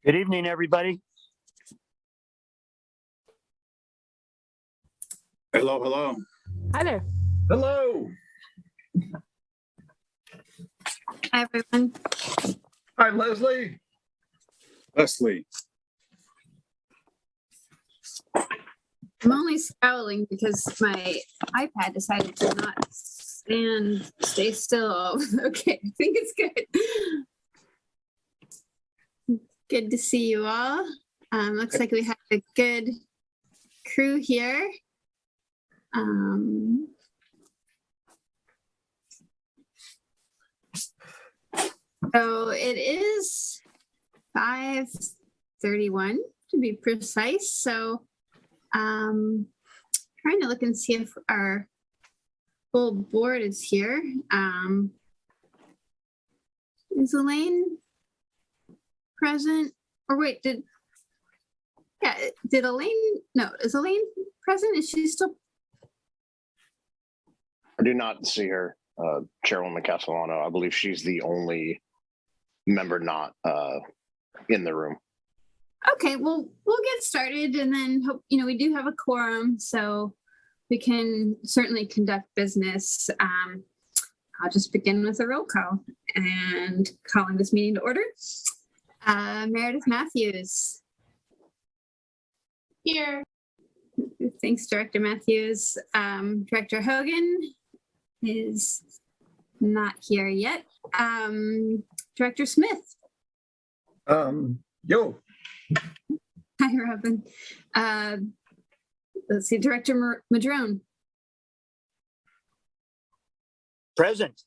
Good evening, everybody. Hello, hello. Hi there. Hello. Hi, everyone. Hi, Leslie. Leslie. I'm only scowling because my iPad decided to not stay still. Okay, I think it's good. Good to see you all. Looks like we have a good crew here. So it is 5:31 to be precise. So trying to look and see if our full board is here. Is Elaine present? Or wait, did Elaine, no, is Elaine present? Is she still? I do not see her, Chairwoman Castellano. I believe she's the only member not in the room. Okay, well, we'll get started and then hope, we do have a quorum, so we can certainly conduct business. I'll just begin with a roll call and calling this meeting to order. Meredith Matthews. Here. Thanks, Director Matthews. Director Hogan is not here yet. Director Smith. Yo. Hi, Robin. Let's see, Director Madrone. Present.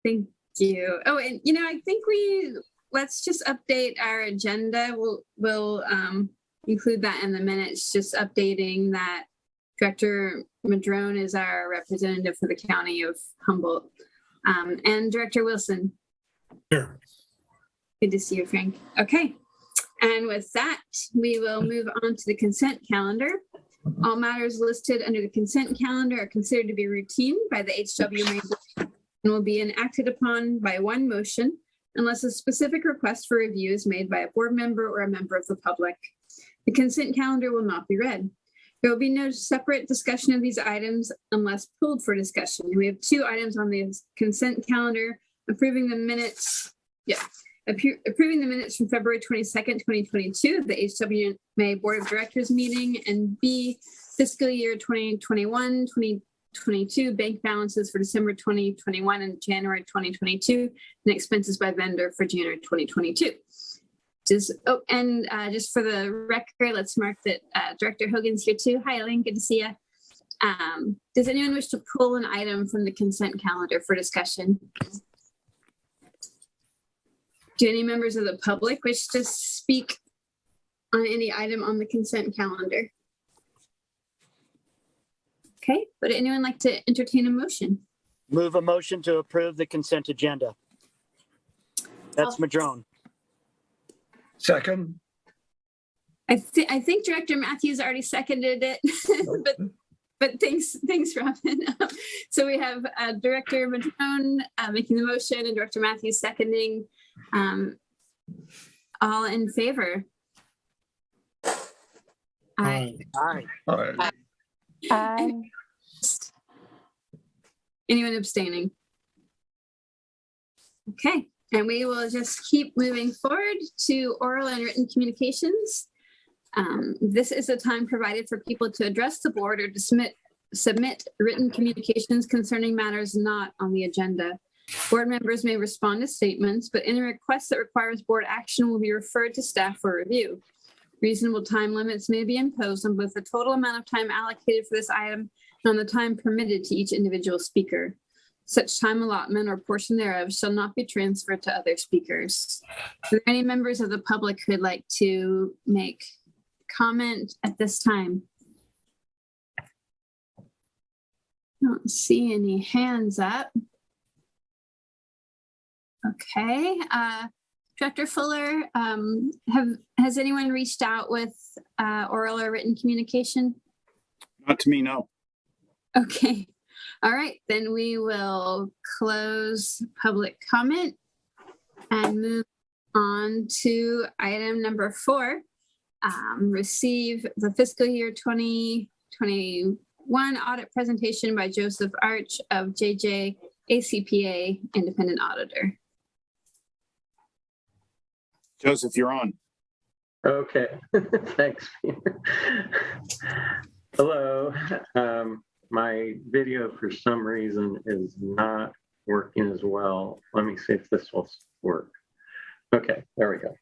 Thank you. Oh, and I think let's just update our agenda. We'll include that in the minutes, just updating that Director Madrone is our representative for the county of Humboldt. And Director Wilson. Here. Good to see you, Frank. Okay. And with that, we will move on to the consent calendar. All matters listed under the consent calendar are considered to be routine by the HWMA and will be enacted upon by one motion unless a specific request for review is made by a board member or a member of the public. The consent calendar will not be read. There will be no separate discussion of these items unless pulled for discussion. We have two items on the consent calendar: approving the minutes. Approving the minutes from February 22nd, 2022, the HWMA Board of Directors meeting, and B, fiscal year 2021-2022 bank balances for December 2021 and January 2022, and expenses by vendor for January 2022. Just for the record, let's mark that Director Hogan's here too. Hi, Elaine, good to see you. Does anyone wish to pull an item from the consent calendar for discussion? Do any members of the public wish to speak on any item on the consent calendar? Okay, would anyone like to entertain a motion? Move a motion to approve the consent agenda. That's Madrone. Second. I think Director Matthews already seconded it, but thanks, Robin. So we have Director Madrone making the motion and Director Matthews seconding. All in favor? Aye. Aye. All right. Aye. Anyone abstaining? Okay, and we will just keep moving forward to oral and written communications. This is a time provided for people to address the board or to submit written communications concerning matters not on the agenda. Board members may respond to statements, but any request that requires board action will be referred to staff for review. Reasonable time limits may be imposed on both the total amount of time allocated for this item and on the time permitted to each individual speaker. Such time allotment or portion thereof shall not be transferred to other speakers. Are there any members of the public who would like to make comment at this time? I don't see any hands up. Okay, Director Fuller, has anyone reached out with oral or written communication? Not to me, no. Okay, all right, then we will close public comment and move on to item number 4. Receive the fiscal year 2021 audit presentation by Joseph Arch of JJ ACPA Independent Auditor. Joseph, you're on. Okay, thanks, Peter. Hello. My video for some reason is not working as well. Let me see if this will work. Okay, there we go.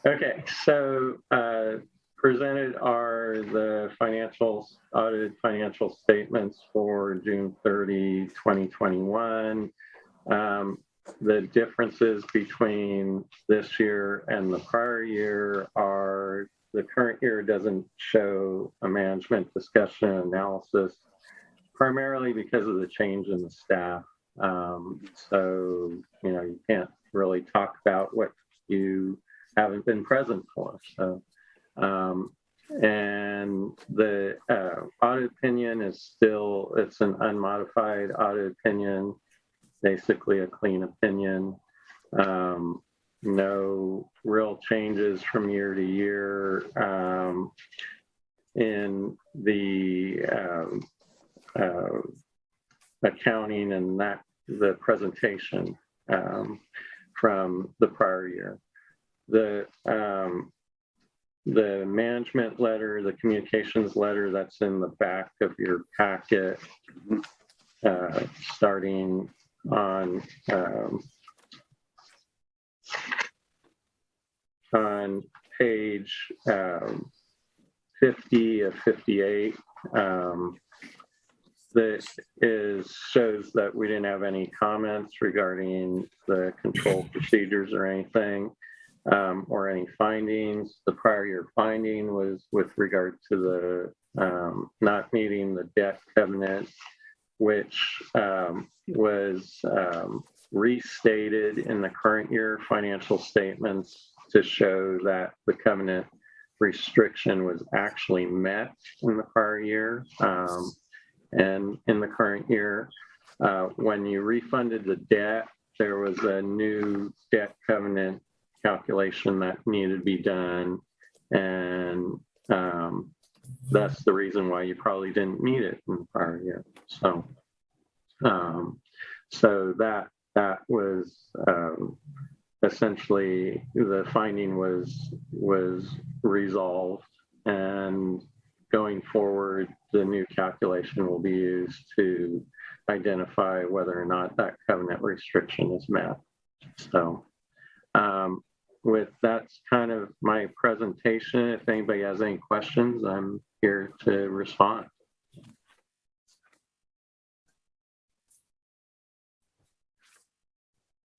Okay, so presented are the audited financial statements for June 30, 2021. The differences between this year and the prior year are the current year doesn't show a management discussion analysis, primarily because of the change in the staff. So, you can't really talk about what you haven't been present for. So, and the audit opinion is still, it's an unmodified audit opinion, basically a clean opinion. No real changes from year to year in the accounting and the presentation from the prior year. The management letter, the communications letter that's in the back of your packet, starting on page 50 of 58, that shows that we didn't have any comments regarding the control procedures or anything, or any findings. The prior year finding was with regard to the not meeting the debt covenant, which was restated in the current year financial statements to show that the covenant restriction was actually met in the prior year. And in the current year, when you refunded the debt, there was a new debt covenant calculation that needed to be done. And that's the reason why you probably didn't meet it in the prior year. So, so that was essentially the finding was resolved, and going forward, the new calculation will be used to identify whether or not that covenant restriction is met. So, with that's kind of my presentation. If anybody has any questions, I'm here to respond.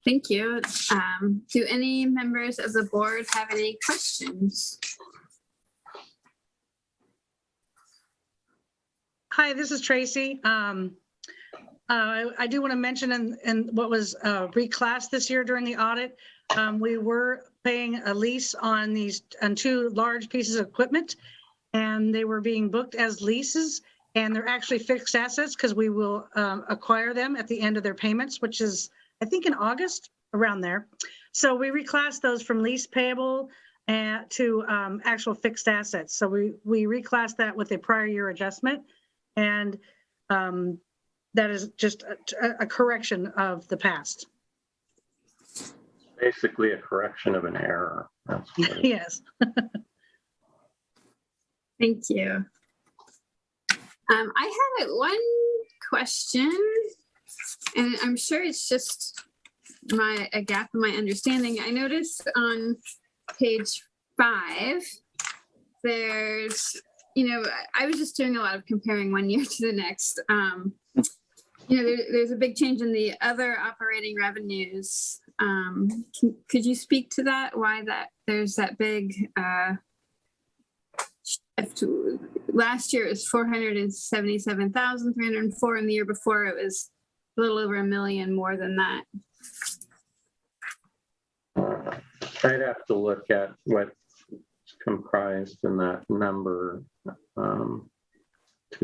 Thank you. Do any members of the board have any questions? Hi, this is Tracy. I do want to mention in what was reclassed this year during the audit, we were paying a lease on on 2 large pieces of equipment, and they were being booked as leases, and they're actually fixed assets because we will acquire them at the end of their payments, which is, I think, in August, around there. So we reclassed those from lease payable to actual fixed assets. So we reclassed that with a prior year adjustment, and that is just a correction of the past. Basically a correction of an error. That's what it is. Yes. Thank you. I had one question, and I'm sure it's just a gap in my understanding. I noticed on page 5, there's, I was just doing a lot of comparing one year to the next. There's a big change in the other operating revenues. Could you speak to that? Why there's that big shift? Last year it was 477,304, and the year before it was a little over $1 million more than that. I'd have to look at what's comprised in that number to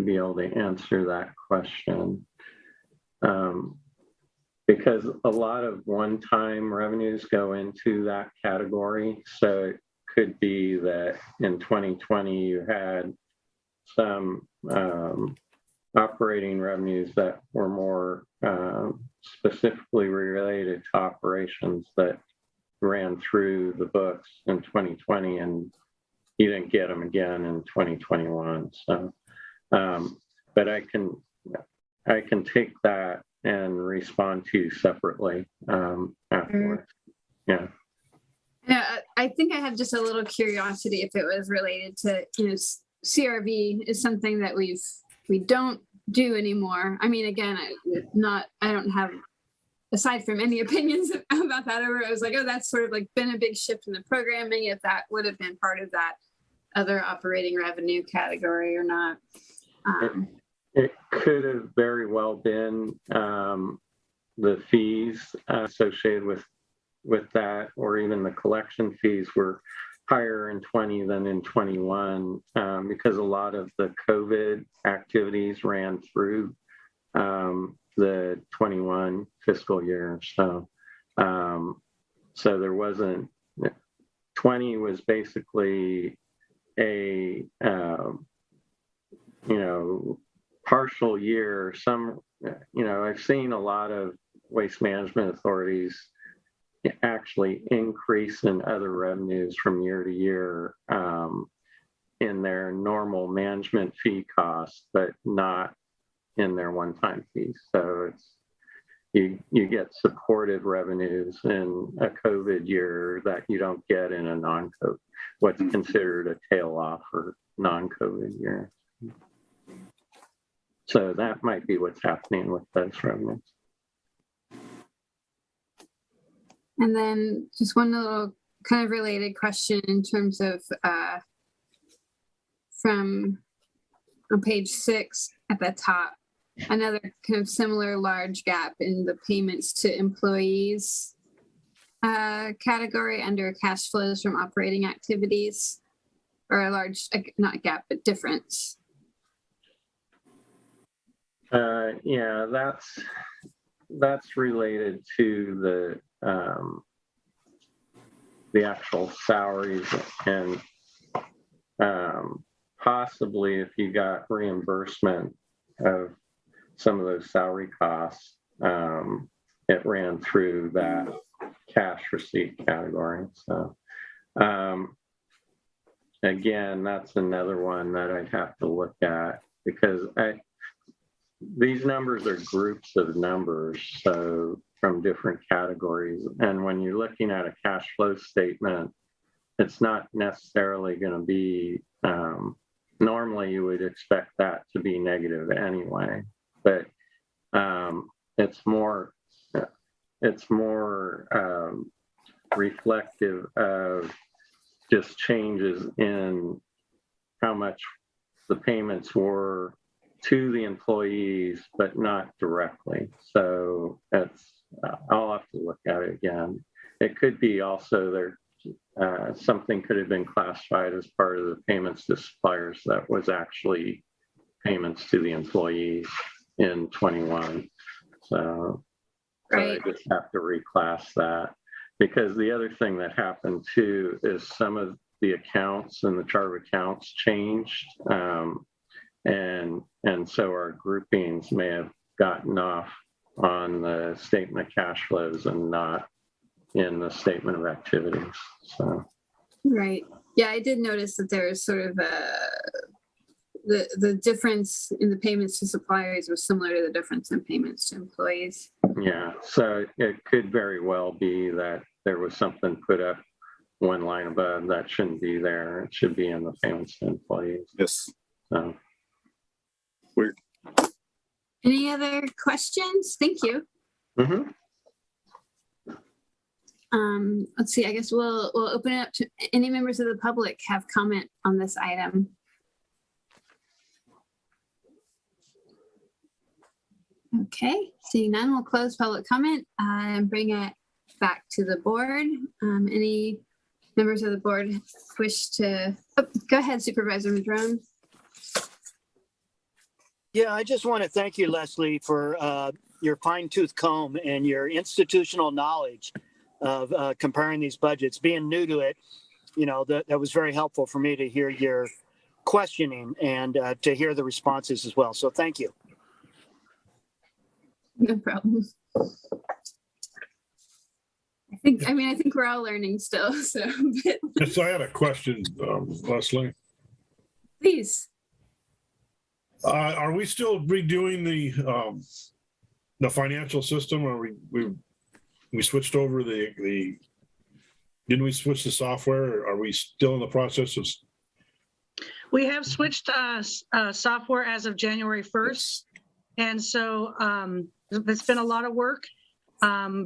be able to answer that question. because a lot of one-time revenues go into that category. So it could be that in 2020 you had some operating revenues that were more specifically related to operations that ran through the books in 2020, and you didn't get them again in 2021. So, but I can take that and respond to you separately afterwards. Yeah. Yeah, I think I had just a little curiosity if it was related to, CRV is something that we don't do anymore. I mean, again, I don't have, aside from any opinions about that, I was like, oh, that's sort of like been a big shift in the programming, if that would have been part of that other operating revenue category or not. It could have very well been the fees associated with that, or even the collection fees were higher in 20 than in 21 because a lot of the COVID activities ran through the 21 fiscal year. So, so there wasn't, 20 was basically a, partial year. Some, I've seen a lot of waste management authorities actually increase in other revenues from year to year in their normal management fee costs, but not in their one-time fees. So it's you get supported revenues in a COVID year that you don't get in a non-COVID, what's considered a tail off or non-COVID year. So that might be what's happening with those revenues. And then just one little kind of related question in terms of from on page 6 at the top, another kind of similar large gap in the payments to employees category under cash flows from operating activities, or a large, not gap, but difference. Yeah, that's related to the actual salaries, and possibly if you got reimbursement of some of those salary costs, it ran through that cash receipt category. So again, that's another one that I'd have to look at, because these numbers are groups of numbers, so from different categories. And when you're looking at a cash flow statement, it's not necessarily going to be, normally you would expect that to be negative anyway, but it's more reflective of just changes in how much the payments were to the employees, but not directly. So I'll have to look at it again. It could be also there, something could have been classified as part of the payments to suppliers that was actually payments to the employees in 21. So Right. I just have to reclass that, because the other thing that happened too is some of the accounts and the chart of accounts changed. And so our groupings may have gotten off on the statement of cash flows and not in the statement of activities. So, Right. Yeah, I did notice that there is sort of the difference in the payments to suppliers was similar to the difference in payments to employees. yeah, so it could very well be that there was something put up one line above that shouldn't be there. It should be in the payments to employees. Yes. So. Weird. Any other questions? Thank you. Mm-hmm. Let's see, I guess we'll open it up to any members of the public have comment on this item. Okay, seeing none, we'll close public comment and bring it back to the board. Any members of the board wish to, go ahead, Supervisor Madrone. Yeah, I just want to thank you, Leslie, for your fine tooth comb and your institutional knowledge of comparing these budgets. Being new to it, that was very helpful for me to hear your questioning and to hear the responses as well. So thank you. No problem. I think we're all learning still. So, but Yes, I had a question, Leslie. please. Are we still redoing the financial system, or we switched over didn't we switch the software? Or are we still in the process of? We have switched software as of January 1st. And so it's been a lot of work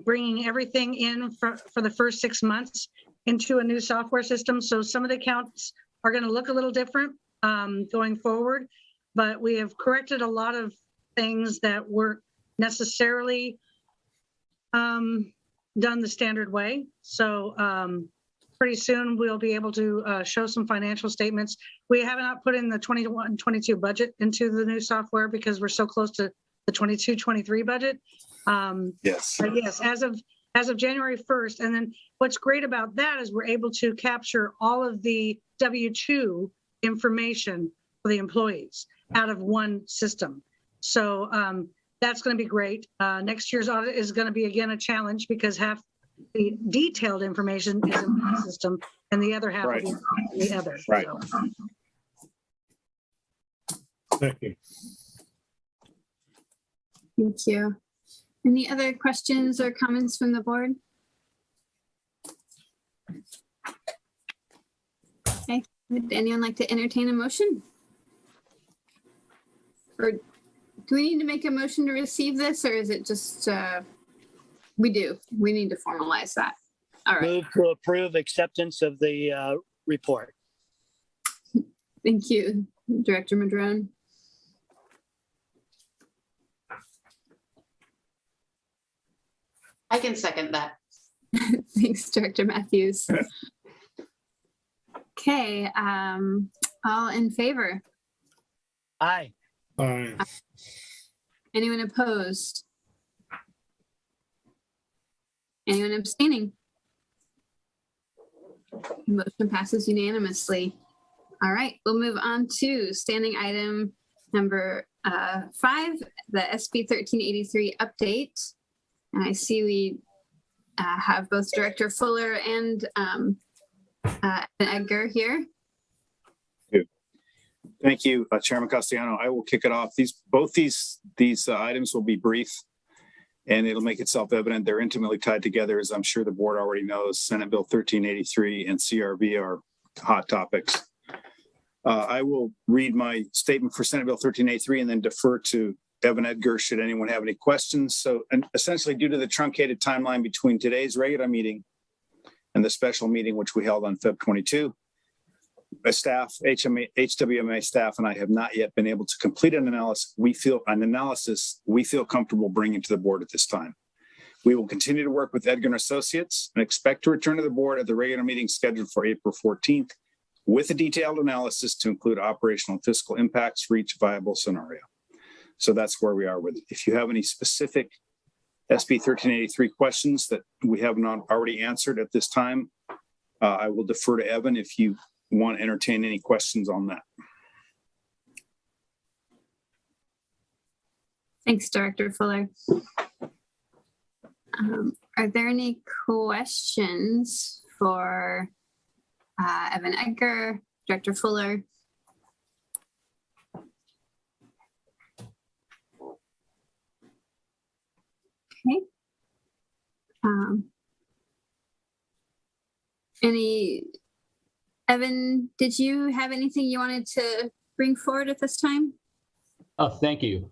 bringing everything in for the first 6 months into a new software system. So some of the accounts are going to look a little different going forward, but we have corrected a lot of things that weren't necessarily done the standard way. So pretty soon we'll be able to show some financial statements. We have not put in the 21-22 budget into the new software because we're so close to the 22-23 budget. Yes. But yes, as of January 1st. And then what's great about that is we're able to capture all of the W-2 information for the employees out of one system. So that's going to be great. Next year's audit is going to be, again, a challenge because half the detailed information is in one system and the other half Right. will be the other. Right. So, Thank you. Thank you. Any other questions or comments from the board? Okay, would anyone like to entertain a motion? Or do we need to make a motion to receive this, or is it just, we need to formalize that. All right, Move to approve acceptance of the report. thank you, Director Madrone. I can second that. Thanks, Director Matthews. Okay, all in favor? Aye. Anyone opposed? Anyone abstaining? Motion passes unanimously. All right, we'll move on to standing item number 5, the SB 1383 update. And I see we have both Director Fuller and Edgar here. Thank you, Chairman Castellano. I will kick it off. Both these items will be brief, and it'll make itself evident. They're intimately tied together, as I'm sure the board already knows. Senate Bill 1383 and CRB are hot topics. I will read my statement for Senate Bill 1383 and then defer to Evan Edgar should anyone have any questions. So, and essentially, due to the truncated timeline between today's regular meeting and the special meeting, which we held on Feb 22, staff, HWMA staff, and I have not yet been able to complete an analysis we feel comfortable bringing to the board at this time. We will continue to work with Edgar and Associates and expect to return to the board at the regular meeting scheduled for April 14th with a detailed analysis to include operational and fiscal impacts for each viable scenario. So that's where we are with it. If you have any specific SB 1383 questions that we have not already answered at this time, I will defer to Evan if you want to entertain any questions on that. Thanks, Director Fuller. Are there any questions for Evan Edgar, Director Fuller? Okay. Evan, did you have anything you wanted to bring forward at this time? Oh, thank you,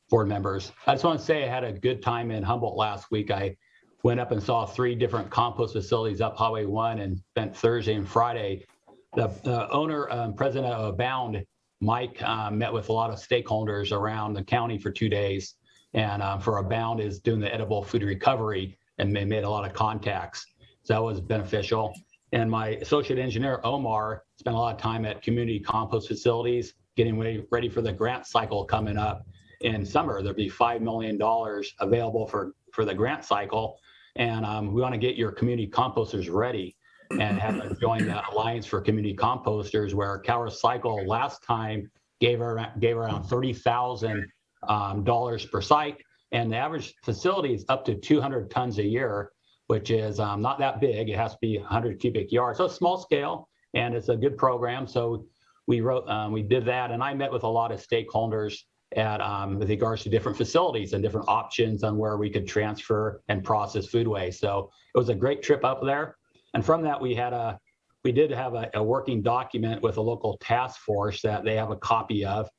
board members. I just want to say I had a good time in Humboldt last week. I went up and saw 3 different compost facilities up Highway 1 and spent Thursday and Friday. The owner and president of Abound, Mike, met with a lot of stakeholders around the county for 2 days. And for Abound is doing the edible food recovery, and they made a lot of contacts. So that was beneficial. And my associate engineer, Omar, spent a lot of time at community compost facilities, getting ready for the grant cycle coming up. in summer. There'll be $5 million available for the grant cycle. And we want to get your community composters ready and have them join the Alliance for Community Composters, where CalRecycle last time gave around $30,000 per site. And the average facility is up to 200 tons a year, which is not that big. It has to be 100 cubic yards. So it's small scale, and it's a good program. So we did that, and I met with a lot of stakeholders with regards to different facilities and different options on where we could transfer and process food waste. So it was a great trip up there. And from that, we did have a working document with a local task force that they have a copy of.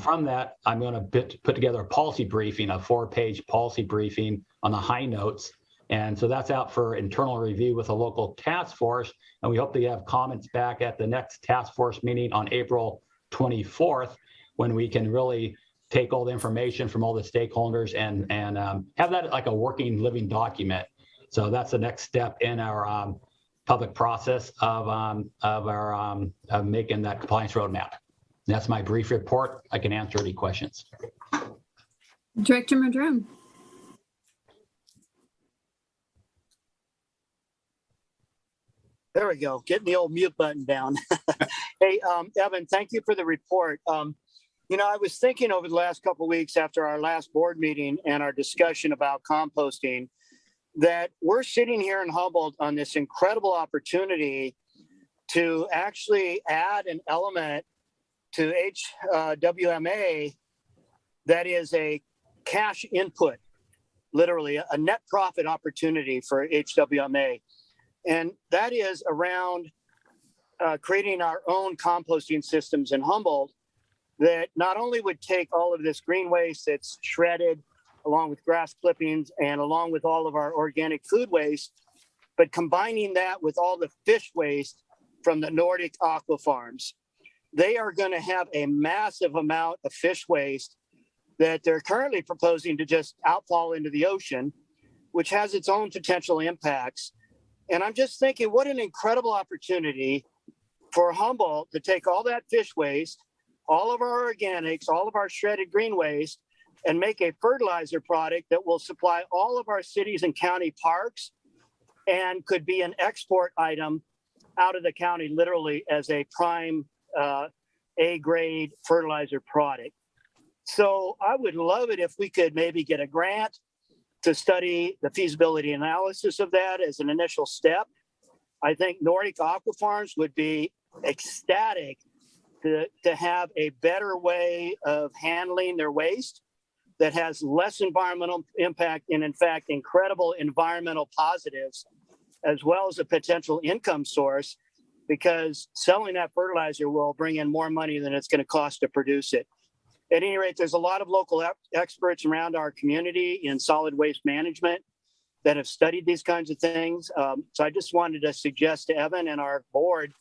From that, I'm going to put together a policy briefing, a 4-page policy briefing on the high notes. And so that's out for internal review with a local task force. And we hope to have comments back at the next task force meeting on April 24th, when we can really take all the information from all the stakeholders and have that like a working living document. So that's the next step in our public process of making that compliance roadmap. And that's my brief report. I can answer any questions. Director Madrone. There we go. Getting the old mute button down. Hey, Evan, thank you for the report. I was thinking over the last couple of weeks after our last board meeting and our discussion about composting, that we're sitting here in Humboldt on this incredible opportunity to actually add an element to HWMA that is a cash input, literally a net profit opportunity for HWMA. And that is around creating our own composting systems in Humboldt that not only would take all of this green waste that's shredded along with grass clippings and along with all of our organic food waste, but combining that with all the fish waste from the Nordic aqua farms. They are going to have a massive amount of fish waste that they're currently proposing to just outfall into the ocean, which has its own potential impacts. And I'm just thinking, what an incredible opportunity for Humboldt to take all that fish waste, all of our organics, all of our shredded green waste, and make a fertilizer product that will supply all of our cities and county parks and could be an export item out of the county, literally as a prime A-grade fertilizer product. So I would love it if we could maybe get a grant to study the feasibility analysis of that as an initial step. I think Nordic Aqua Farms would be ecstatic to have a better way of handling their waste that has less environmental impact and, in fact, incredible environmental positives, as well as a potential income source, because selling that fertilizer will bring in more money than it's going to cost to produce it. At any rate, there's a lot of local experts around our community in solid waste management that have studied these kinds of things. So I just wanted to suggest to Evan and our board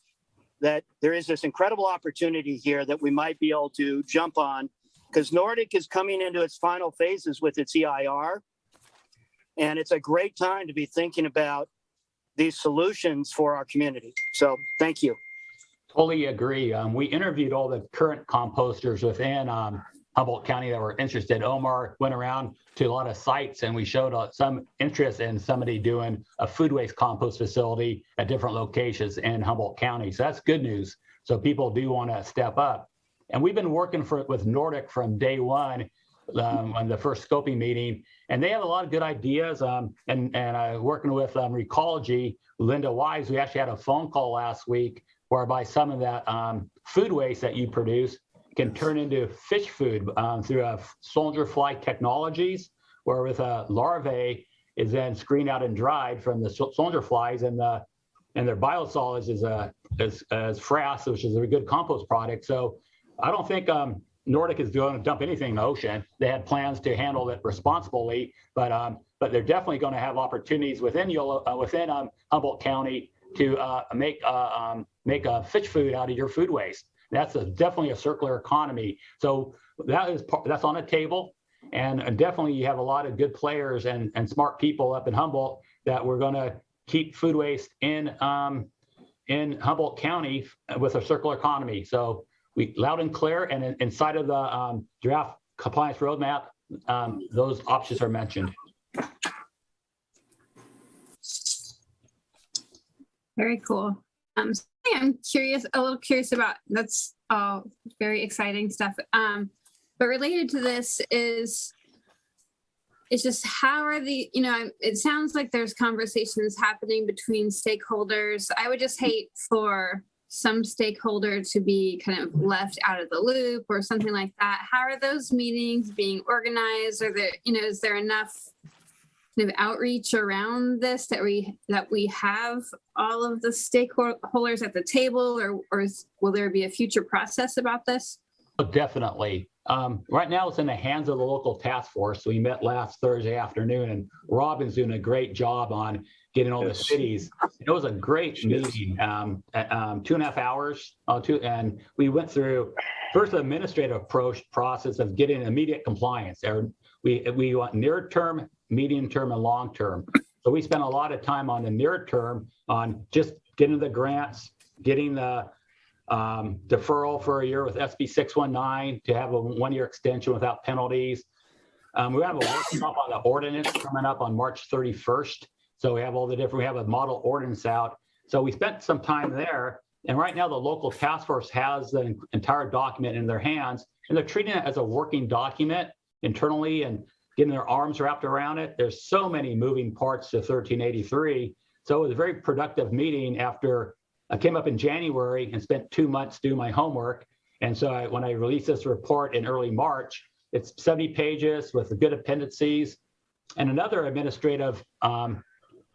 that there is this incredible opportunity here that we might be able to jump on, because Nordic is coming into its final phases with its EIR. And it's a great time to be thinking about these solutions for our community. So thank you. Totally agree. We interviewed all the current composters within Humboldt County that were interested. Omar went around to a lot of sites, and we showed some interest in somebody doing a food waste compost facility at different locations in Humboldt County. So that's good news. So people do want to step up. And we've been working with Nordic from day one on the first scoping meeting, and they have a lot of good ideas. And working with Recology, Linda Wise, we actually had a phone call last week whereby some of that food waste that you produce can turn into fish food through soldier fly technologies, where with a larvae is then screened out and dried from the soldier flies, and their biosolids is frass, which is a good compost product. So I don't think Nordic is going to dump anything in the ocean. They had plans to handle it responsibly, but they're definitely going to have opportunities within Humboldt County to make fish food out of your food waste. That's definitely a circular economy. So that's on the table, and definitely you have a lot of good players and smart people up in Humboldt that we're going to keep food waste in Humboldt County with a circular economy. So we loud and clear, and inside of the draft compliance roadmap, those options are mentioned. Very cool. So I'm curious, a little curious about, that's all very exciting stuff. But related to this is, it's just how are the, it sounds like there's conversations happening between stakeholders. I would just hate for some stakeholder to be kind of left out of the loop or something like that. How are those meetings being organized? Are there, is there enough kind of outreach around this that we have all of the stakeholders at the table, or will there be a future process about this? Oh, definitely. Right now it's in the hands of the local task force. So we met last Thursday afternoon, and Robin's doing a great job on getting all the cities. It was a great meeting, 2.5 hours, and we went through first the administrative process of getting immediate compliance. We want near term, medium term, and long term. So we spent a lot of time on the near term on just getting the grants, getting the deferral for a year with SB 619 to have a 1-year extension without penalties. We have a workshop on the ordinance coming up on March 31st. So we have all the different, we have a model ordinance out. So we spent some time there. And right now the local task force has the entire document in their hands, and they're treating it as a working document internally and getting their arms wrapped around it. There's so many moving parts to 1383. So it was a very productive meeting. After I came up in January and spent 2 months doing my homework. And so when I released this report in early March, it's 70 pages with good appendices. And another administrative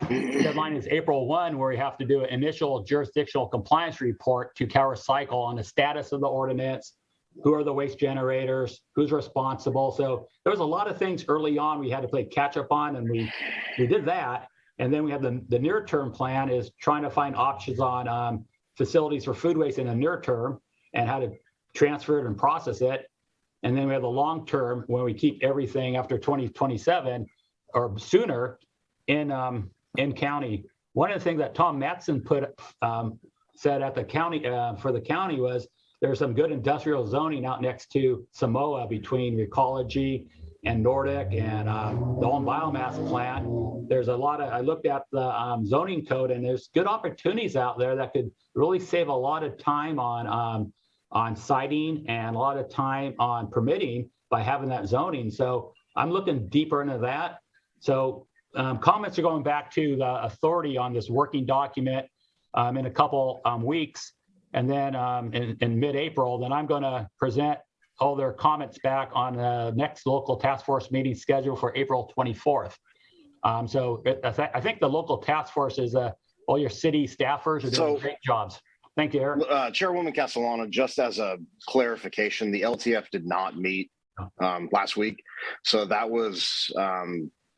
deadline is April 1, where you have to do an initial jurisdictional compliance report to Tower Cycle on the status of the ordinance, who are the waste generators, who's responsible. So there was a lot of things early on we had to play catch up on, and we did that. And then we have the near term plan is trying to find options on facilities for food waste in the near term and how to transfer it and process it. And then we have the long term when we keep everything after 2027 or sooner in county. One of the things that Tom Matson said at the county for the county was there's some good industrial zoning out next to Samoa between Ecology and Nordic and the Home Biomass Plant. There's a lot of, I looked at the zoning code, and there's good opportunities out there that could really save a lot of time on siting and a lot of time on permitting by having that zoning. So I'm looking deeper into that. So comments are going back to the authority on this working document in a couple weeks. And then in mid-April, then I'm going to present all their comments back on the next local task force meeting scheduled for April 24th. So I think the local task force is all your city staffers are doing great jobs. Thank you, Eric. Chairwoman Castellano, just as a clarification, the LTF did not meet last week. So that was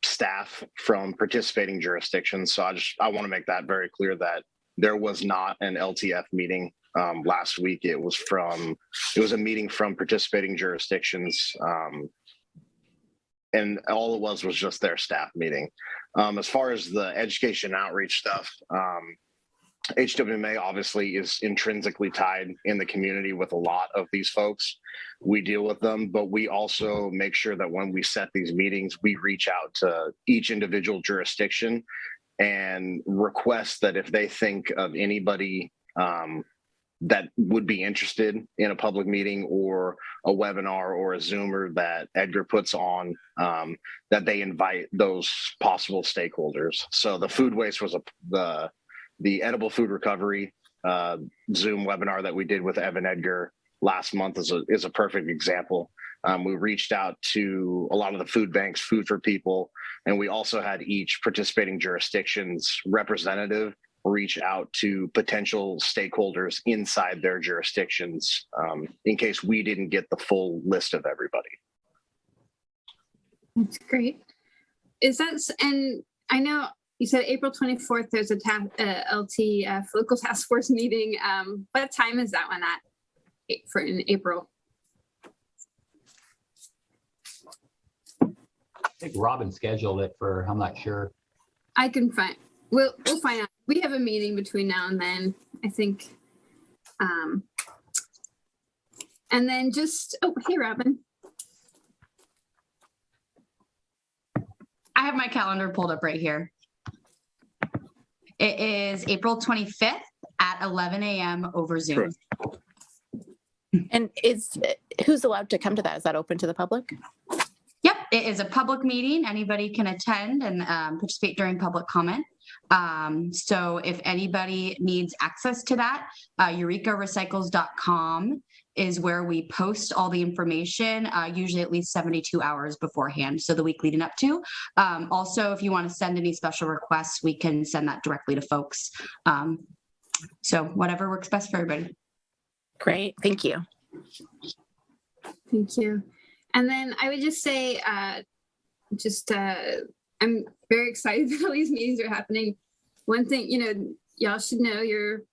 staff from participating jurisdictions. So I want to make that very clear that there was not an LTF meeting last week. It was a meeting from participating jurisdictions, and all it was just their staff meeting. As far as the education outreach stuff, HWMA obviously is intrinsically tied in the community with a lot of these folks. We deal with them, but we also make sure that when we set these meetings, we reach out to each individual jurisdiction and request that if they think of anybody that would be interested in a public meeting or a webinar or a Zoomer that Edgar puts on, that they invite those possible stakeholders. So the food waste was the edible food recovery Zoom webinar that we did with Evan Edgar last month is a perfect example. We reached out to a lot of the food banks, Food for People, and we also had each participating jurisdiction's representative reach out to potential stakeholders inside their jurisdictions in case we didn't get the full list of everybody. That's great. And I know you said April 24th, there's a LTF local task force meeting. What time is that one at in April? I think Robin scheduled it for, I'm not sure. I can find, we'll find out. We have a meeting between now and then, I think. And then oh, hey, Robin. I have my calendar pulled up right here. It is April 25th at 11 a.m. over Zoom. Correct. And who's allowed to come to that? Is that open to the public? Yep, it is a public meeting. Anybody can attend and participate during public comment. So if anybody needs access to that, eurekarecycles.com is where we post all the information, usually at least 72 hours beforehand, so the week leading up to. Also, if you want to send any special requests, we can send that directly to folks. So whatever works best for everybody. Great, thank you. Thank you. And then I would just say, I'm very excited that all these meetings are happening. One thing, y'all should know your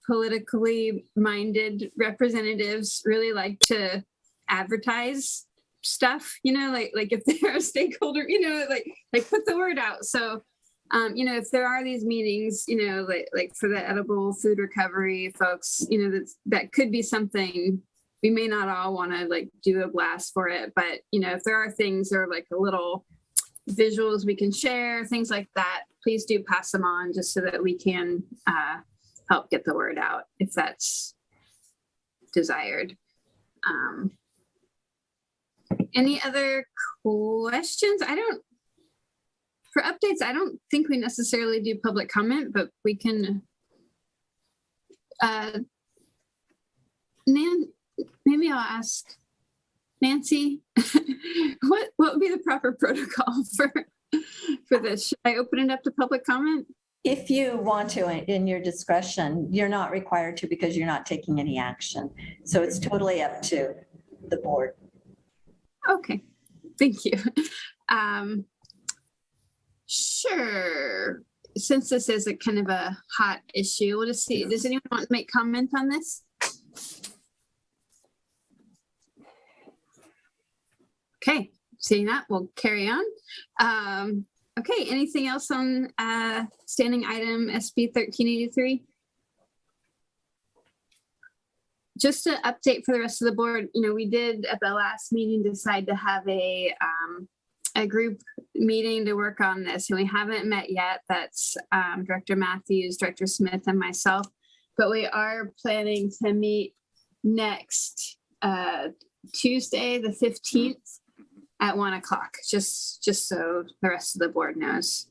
politically minded representatives really like to advertise stuff, like if they're a stakeholder, like put the word out. So, if there are these meetings, like for the edible food recovery folks, that could be something. We may not all want to like do a blast for it, but if there are things or like a little visuals we can share, things like that, please do pass them on just so that we can help get the word out if that's desired. Any other questions? For updates, I don't think we necessarily do public comment, but we can, maybe I'll ask Nancy, what would be the proper protocol for this? Should I open it up to public comment? If you want to, in your discretion, you're not required to because you're not taking any action. So it's totally up to the board. Okay, thank you. Sure. Since this is a kind of a hot issue, we'll just see. Does anyone want to make comment on this? Okay, seeing that, we'll carry on. Okay, anything else on standing item SB 1383? Just to update for the rest of the board, we did at the last meeting decide to have a group meeting to work on this, and we haven't met yet. That's Director Matthews, Director Smith, and myself, but we are planning to meet next Tuesday, the 15th at 1:00, just so the rest of the board knows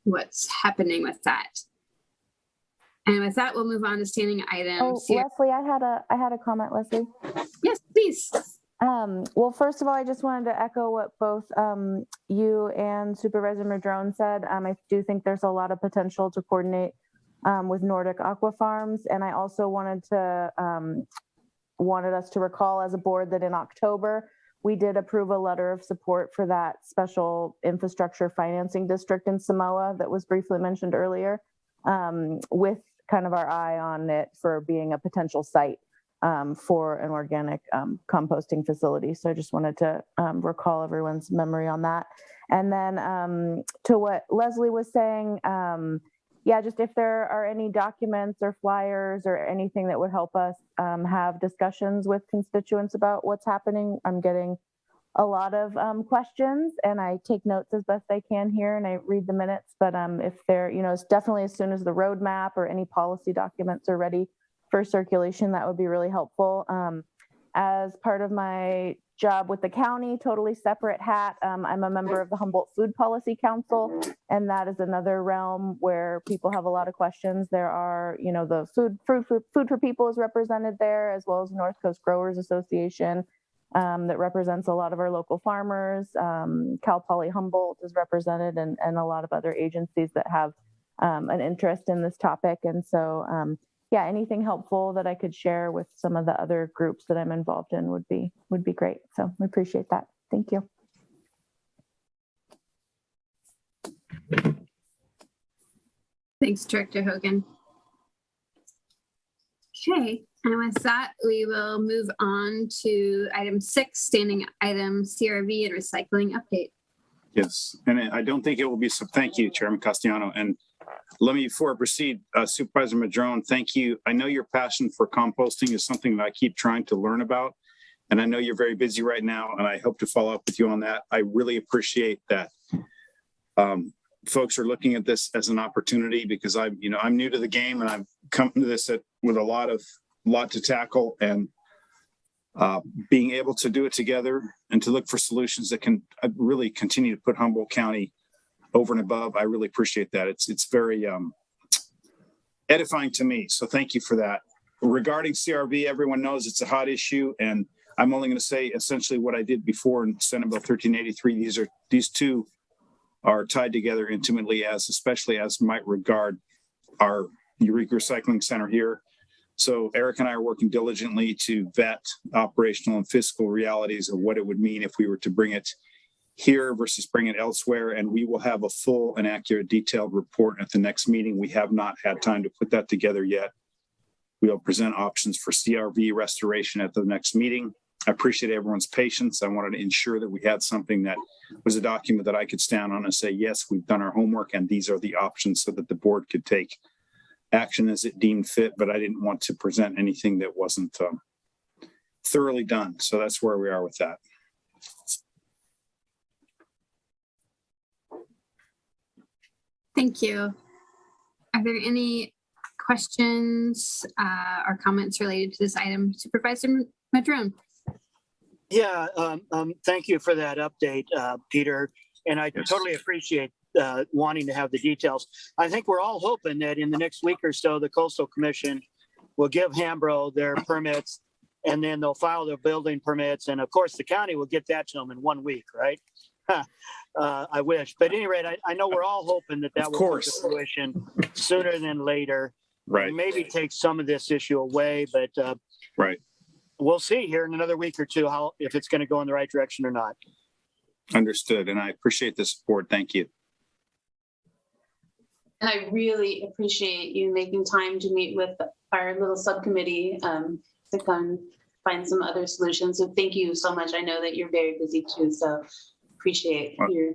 what's happening with that. And with that, we'll move on to standing items. Oh, Leslie, I had a comment, Leslie. Yes, please. Well, first of all, I just wanted to echo what both you and Supervisor Madrone said. I do think there's a lot of potential to coordinate with Nordic Aqua Farms, and I also wanted us to recall as a board that in October we did approve a letter of support for that special infrastructure financing district in Samoa that was briefly mentioned earlier, with kind of our eye on it for being a potential site for an organic composting facility. So I just wanted to recall everyone's memory on that. And then to what Leslie was saying, just if there are any documents or flyers or anything that would help us have discussions with constituents about what's happening. I'm getting a lot of questions, and I take notes as best I can here, and I read the minutes. But if they're, it's definitely as soon as the roadmap or any policy documents are ready for circulation, that would be really helpful. As part of my job with the county, totally separate hat, I'm a member of the Humboldt Food Policy Council, and that is another realm where people have a lot of questions. There are, the Food for People is represented there, as well as North Coast Growers Association that represents a lot of our local farmers. Cal Poly Humboldt is represented, and a lot of other agencies that have an interest in this topic. And so, anything helpful that I could share with some of the other groups that I'm involved in would be great. So we appreciate that. Thank you. Thanks, Director Hogan. Okay, and with that, we will move on to item 6, standing item CRV and recycling update. Yes, and I don't think it will be so. Thank you, Chairman Castellano. And let me, before I proceed, Supervisor Madrone, thank you. I know your passion for composting is something that I keep trying to learn about. And I know you're very busy right now, and I hope to follow up with you on that. I really appreciate that. Folks are looking at this as an opportunity because I'm new to the game, and I've come to this with a lot to tackle, and being able to do it together and to look for solutions that can really continue to put Humboldt County over and above. I really appreciate that. It's very edifying to me. So thank you for that. Regarding CRB, everyone knows it's a hot issue, and I'm only going to say essentially what I did before in Senate Bill 1383. These two are tied together intimately, especially as might regard our Eureka Recycling Center here. So Eric and I are working diligently to vet operational and fiscal realities of what it would mean if we were to bring it here versus bring it elsewhere. And we will have a full and accurate, detailed report at the next meeting. We have not had time to put that together yet. We'll present options for CRV restoration at the next meeting. I appreciate everyone's patience. I wanted to ensure that we had something that was a document that I could stand on and say, yes, we've done our homework and these are the options, so that the board could take action as it deemed fit. But I didn't want to present anything that wasn't thoroughly done. So that's where we are with that. Thank you. Are there any questions or comments related to this item? Supervisor Madrone? Yeah, thank you for that update, Peter. And I totally appreciate wanting to have the details. I think we're all hoping that in the next week or so, the Coastal Commission will give Hambro their permits, and then they'll file their building permits. And of course, the county will get that to them in 1 week, right? I wish. But at any rate, I know we're all hoping that will come to fruition sooner than later. Right. And maybe take some of this issue away, but right. We'll see here in another week or two if it's going to go in the right direction or not. Understood. And I appreciate the support. Thank you. And I really appreciate you making time to meet with our little subcommittee to come find some other solutions. So thank you so much. I know that you're very busy too, so appreciate your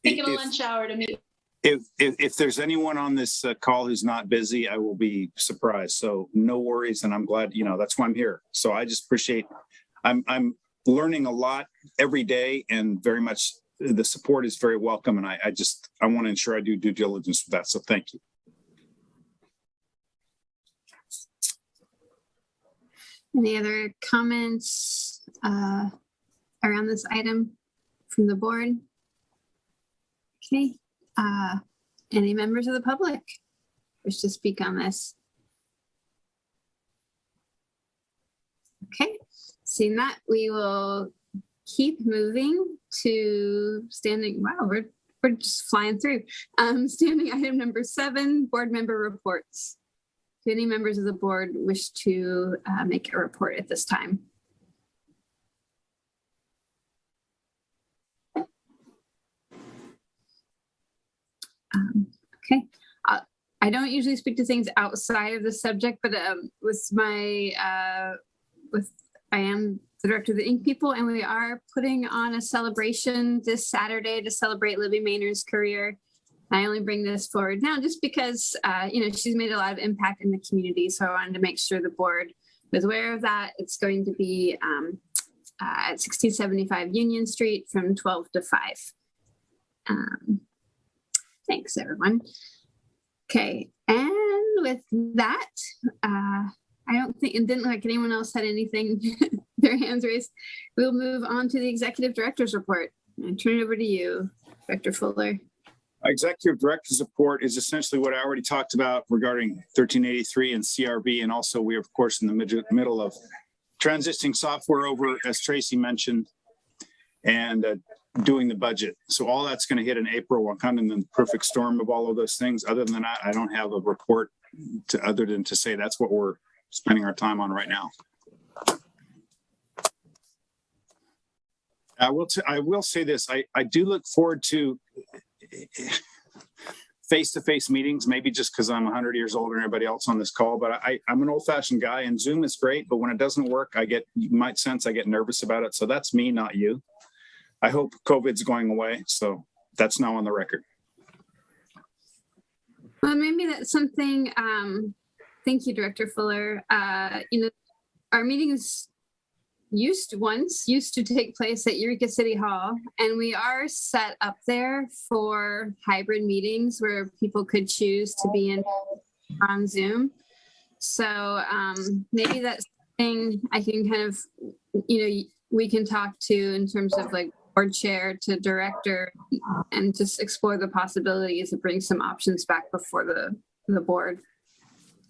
taking a lunch hour to meet. If there's anyone on this call who's not busy, I will be surprised. So no worries. And I'm glad, that's why I'm here. So I just appreciate, I'm learning a lot every day, and very much the support is very welcome. And I want to ensure I do due diligence with that. So thank you. Any other comments around this item from the board? Okay. Any members of the public wish to speak on this? Okay, seeing that, we will keep moving to standing. Wow, we're just flying through. Standing item number 7, board member reports. Do any members of the board wish to make a report at this time? Okay, I don't usually speak to things outside of the subject, but I am the director of the Ink People, and we are putting on a celebration this Saturday to celebrate Libby Maynard's career. I only bring this forward now just because, she's made a lot of impact in the community. So I wanted to make sure the board was aware of that. It's going to be at 1675 Union Street from 12 to 5. Thanks, everyone. Okay, and with that, I don't think, it didn't look like anyone else had anything, their hands raised. We'll move on to the Executive Director's Report. I turn it over to you, Director Fuller. Executive Director's Report is essentially what I already talked about regarding 1383 and CRB. And also we are, of course, in the middle of transitioning software over, as Tracy mentioned, and doing the budget. So all that's going to hit in April. We're kind of in the perfect storm of all of those things. Other than that, I don't have a report other than to say that's what we're spending our time on right now. I will say this. I do look forward to face-to-face meetings, maybe just because I'm 100 years older than everybody else on this call, but I'm an old-fashioned guy, and Zoom is great, but when it doesn't work, you might sense I get nervous about it. So that's me, not you. I hope COVID's going away. So that's now on the record. Well, maybe that's something, thank you, Director Fuller. Our meetings used to take place at Eureka City Hall, and we are set up there for hybrid meetings where people could choose to be in on Zoom. So maybe that's something I can kind of, we can talk to in terms of like board chair to director and just explore the possibilities of bring some options back before the board.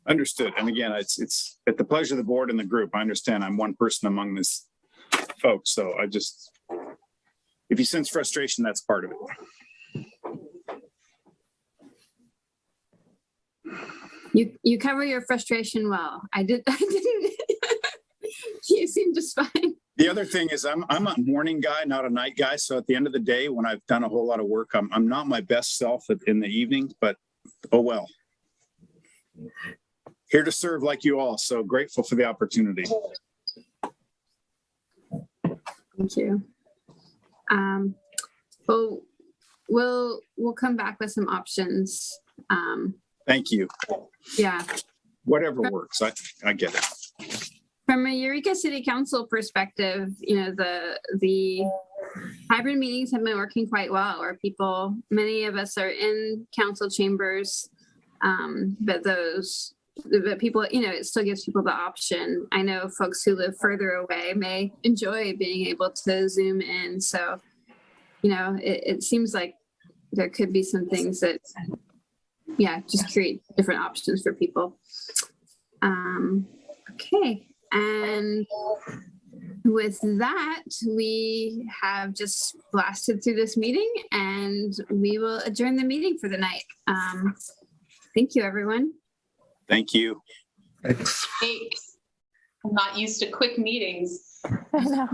Understood. And again, it's at the pleasure of the board and the group. I understand I'm one person among this folks. So if you sense frustration, that's part of it. You cover your frustration well. I didn't. You seem just fine. The other thing is I'm a morning guy, not a night guy. So at the end of the day, when I've done a whole lot of work, I'm not my best self in the evening, but oh well. Here to serve like you all. So grateful for the opportunity. Thank you. Well, we'll come back with some options. Thank you. Yeah. Whatever works. I get it. From a Eureka City Council perspective, the hybrid meetings have been working quite well, where many of us are in council chambers, but people, it still gives people the option. I know folks who live further away may enjoy being able to Zoom in. So, it seems like there could be some things that, just create different options for people. Okay. And with that, we have just blasted through this meeting, and we will adjourn the meeting for the night. Thank you, everyone. Thank you. Thanks. I'm not used to quick meetings. I know.